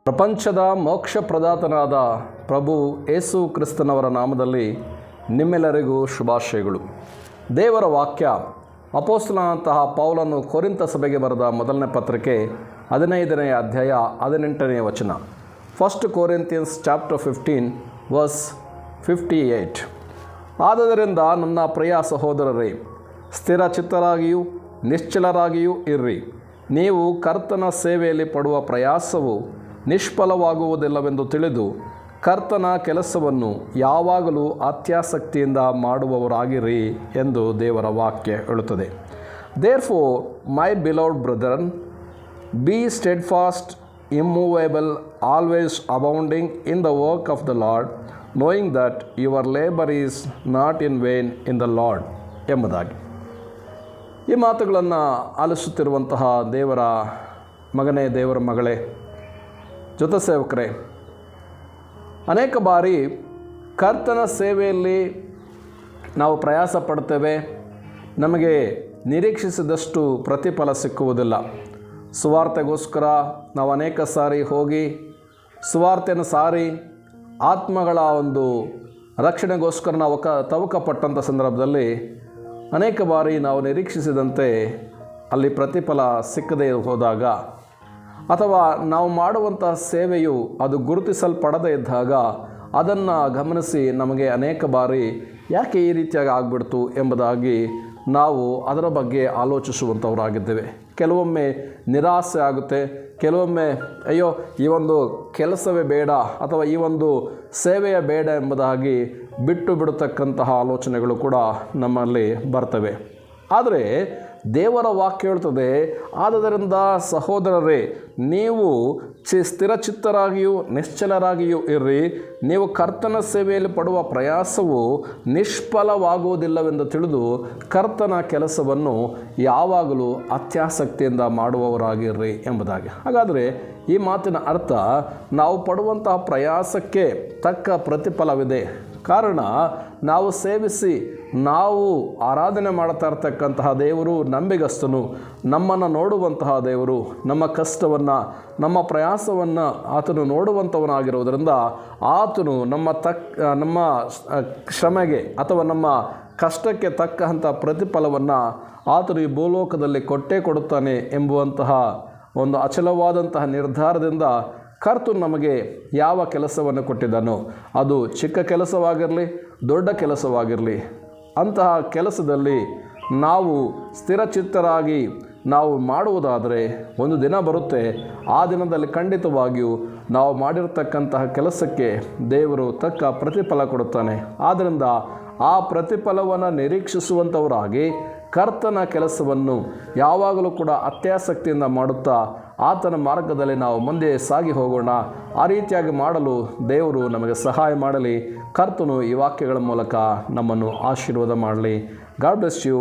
ಪ್ರಪಂಚದ ಮೋಕ್ಷ ಪ್ರದಾತನಾದ ಪ್ರಭು ಯೇಸು ಕ್ರಿಸ್ತನವರ ನಾಮದಲ್ಲಿ ನಿಮ್ಮೆಲ್ಲರಿಗೂ ಶುಭಾಶಯಗಳು. ದೇವರ ವಾಕ್ಯ ಅಪೊಸ್ತಲನಾದಂತಹ ಪೌಲನು ಕೊರಿಂಥ ಸಭೆಗೆ ಬರೆದ ಮೊದಲನೇ ಪತ್ರಿಕೆ 15ನೇ ಅಧ್ಯಾಯ 18ನೇ ವಚನ. 1 Corinthians chapter 15 verse 58. ಆದುದರಿಂದ ನನ್ನ ಪ್ರಿಯ ಸಹೋದರರೇ, ಸ್ಥಿರಚಿತ್ತರಾಗಿಯೂ ನಿಶ್ಚಲರಾಗಿಯೂ ಇರ್ರಿ. ನೀವು ಕರ್ತನ ಸೇವೆಯಲ್ಲಿ ಪಡುವ ಪ್ರಯಾಸವು ನಿಷ್ಫಲವಾಗುವುದಿಲ್ಲವೆಂದು ತಿಳಿದು ಕರ್ತನ ಕೆಲಸವನ್ನು ಯಾವಾಗಲೂ ಅತ್ಯಾಸಕ್ತಿಯಿಂದ ಮಾಡುವವರಾಗಿರಿ ಎಂದು ದೇವರ ವಾಕ್ಯ ಹೇಳುತ್ತದೆ. Therefore, my beloved brethren, be steadfast, immovable, always abounding in the work of the Lord, knowing that your labor is not in vain in the Lord ಎಂಬುದಾಗಿ. ಈ ಮಾತುಗಳನ್ನು ಆಲಿಸುತ್ತಿರುವಂತಹ ದೇವರ ಮಗನೇ, ದೇವರ ಮಗಳೇ, ಜೊತೆ ಸೇವಕರೇ, ಅನೇಕ ಬಾರಿ ಕರ್ತನ ಸೇವೆಯಲ್ಲಿ ನಾವು ಪ್ರಯಾಸ ಪಡ್ತೇವೆ. ನಮಗೆ ನಿರೀಕ್ಷಿಸಿದಷ್ಟು ಪ್ರತಿಫಲ ಸಿಕ್ಕುವುದಿಲ್ಲ. ಸುವಾರ್ತೆಗೋಸ್ಕರ ನಾವು ಅನೇಕ ಸಾರಿ ಹೋಗಿ ಸುವಾರ್ತೆಯನ್ನು ಸಾರಿ ಆತ್ಮಗಳ ಒಂದು ರಕ್ಷಣೆಗೋಸ್ಕರ ನಾವು ತವಕಪಟ್ಟಂಥ ಸಂದರ್ಭದಲ್ಲಿ ಅನೇಕ ಬಾರಿ ನಾವು ನಿರೀಕ್ಷಿಸಿದಂತೆ ಅಲ್ಲಿ ಪ್ರತಿಫಲ ಸಿಕ್ಕದೇ ಹೋದಾಗ, ಅಥವಾ ನಾವು ಮಾಡುವಂತಹ ಸೇವೆಯು ಅದು ಗುರುತಿಸಲ್ಪಡದೇ ಇದ್ದಾಗ ಅದನ್ನು ಗಮನಿಸಿ ನಮಗೆ ಅನೇಕ ಬಾರಿ ಯಾಕೆ ಈ ರೀತಿಯಾಗಿ ಆಗಿಬಿಡ್ತು ಎಂಬುದಾಗಿ ನಾವು ಅದರ ಬಗ್ಗೆ ಆಲೋಚಿಸುವಂಥವರಾಗಿದ್ದೇವೆ. ಕೆಲವೊಮ್ಮೆ ನಿರಾಸೆ ಆಗುತ್ತೆ, ಕೆಲವೊಮ್ಮೆ ಅಯ್ಯೋ ಈ ಒಂದು ಕೆಲಸವೇ ಬೇಡ ಅಥವಾ ಈ ಒಂದು ಸೇವೆಯ ಬೇಡ ಎಂಬುದಾಗಿ ಬಿಟ್ಟು ಬಿಡತಕ್ಕಂತಹ ಆಲೋಚನೆಗಳು ಕೂಡ ನಮ್ಮಲ್ಲಿ ಬರ್ತವೆ. ಆದರೆ ದೇವರ ವಾಕ್ಯ ಹೇಳ್ತದೆ, ಆದುದರಿಂದ ಸಹೋದರರೇ, ನೀವು ಸ್ಥಿರಚಿತ್ತರಾಗಿಯೂ ನಿಶ್ಚಲರಾಗಿಯೂ ಇರ್ರಿ. ನೀವು ಕರ್ತನ ಸೇವೆಯಲ್ಲಿ ಪಡುವ ಪ್ರಯಾಸವು ನಿಷ್ಫಲವಾಗುವುದಿಲ್ಲವೆಂದು ತಿಳಿದು ಕರ್ತನ ಕೆಲಸವನ್ನು ಯಾವಾಗಲೂ ಅತ್ಯಾಸಕ್ತಿಯಿಂದ ಮಾಡುವವರಾಗಿರ್ರಿ ಎಂಬುದಾಗಿ. ಹಾಗಾದರೆ ಈ ಮಾತಿನ ಅರ್ಥ, ನಾವು ಪಡುವಂತಹ ಪ್ರಯಾಸಕ್ಕೆ ತಕ್ಕ ಪ್ರತಿಫಲವಿದೆ. ಕಾರಣ, ನಾವು ಸೇವಿಸಿ ನಾವು ಆರಾಧನೆ ಮಾಡ್ತಾ ಇರ್ತಕ್ಕಂತಹ ದೇವರು ನಂಬಿಗಸ್ತನು. ನಮ್ಮನ್ನು ನೋಡುವಂತಹ ದೇವರು ನಮ್ಮ ಕಷ್ಟವನ್ನು, ನಮ್ಮ ಪ್ರಯಾಸವನ್ನು ಆತನು ನೋಡುವಂಥವನಾಗಿರುವುದರಿಂದ ಆತನು ನಮ್ಮ ಶ್ರಮೆಗೆ ಅಥವಾ ನಮ್ಮ ಕಷ್ಟಕ್ಕೆ ತಕ್ಕಂಥ ಪ್ರತಿಫಲವನ್ನು ಆತನು ಈ ಭೂಲೋಕದಲ್ಲಿ ಕೊಟ್ಟೇ ಕೊಡುತ್ತಾನೆ ಎಂಬುವಂತಹ ಒಂದು ಅಚಲವಾದಂತಹ ನಿರ್ಧಾರದಿಂದ ಕರ್ತನು ನಮಗೆ ಯಾವ ಕೆಲಸವನ್ನು ಕೊಟ್ಟಿದ್ದಾನೋ, ಅದು ಚಿಕ್ಕ ಕೆಲಸವಾಗಿರಲಿ ದೊಡ್ಡ ಕೆಲಸವಾಗಿರಲಿ, ಅಂತಹ ಕೆಲಸದಲ್ಲಿ ನಾವು ಸ್ಥಿರಚಿತ್ತರಾಗಿ ನಾವು ಮಾಡುವುದಾದರೆ ಒಂದು ದಿನ ಬರುತ್ತೆ, ಆ ದಿನದಲ್ಲಿ ಖಂಡಿತವಾಗಿಯೂ ನಾವು ಮಾಡಿರತಕ್ಕಂತಹ ಕೆಲಸಕ್ಕೆ ದೇವರು ತಕ್ಕ ಪ್ರತಿಫಲ ಕೊಡುತ್ತಾನೆ. ಆದ್ದರಿಂದ ಆ ಪ್ರತಿಫಲವನ್ನು ನಿರೀಕ್ಷಿಸುವಂಥವರಾಗಿ ಕರ್ತನ ಕೆಲಸವನ್ನು ಯಾವಾಗಲೂ ಕೂಡ ಅತ್ಯಾಸಕ್ತಿಯಿಂದ ಮಾಡುತ್ತಾ ಆತನ ಮಾರ್ಗದಲ್ಲಿ ನಾವು ಮುಂದೆ ಸಾಗಿ ಹೋಗೋಣ. ಆ ರೀತಿಯಾಗಿ ಮಾಡಲು ದೇವರು ನಮಗೆ ಸಹಾಯ ಮಾಡಲಿ. ಕರ್ತನು ಈ ವಾಕ್ಯಗಳ ಮೂಲಕ ನಮ್ಮನ್ನು ಆಶೀರ್ವಾದ ಮಾಡಲಿ. God bless you.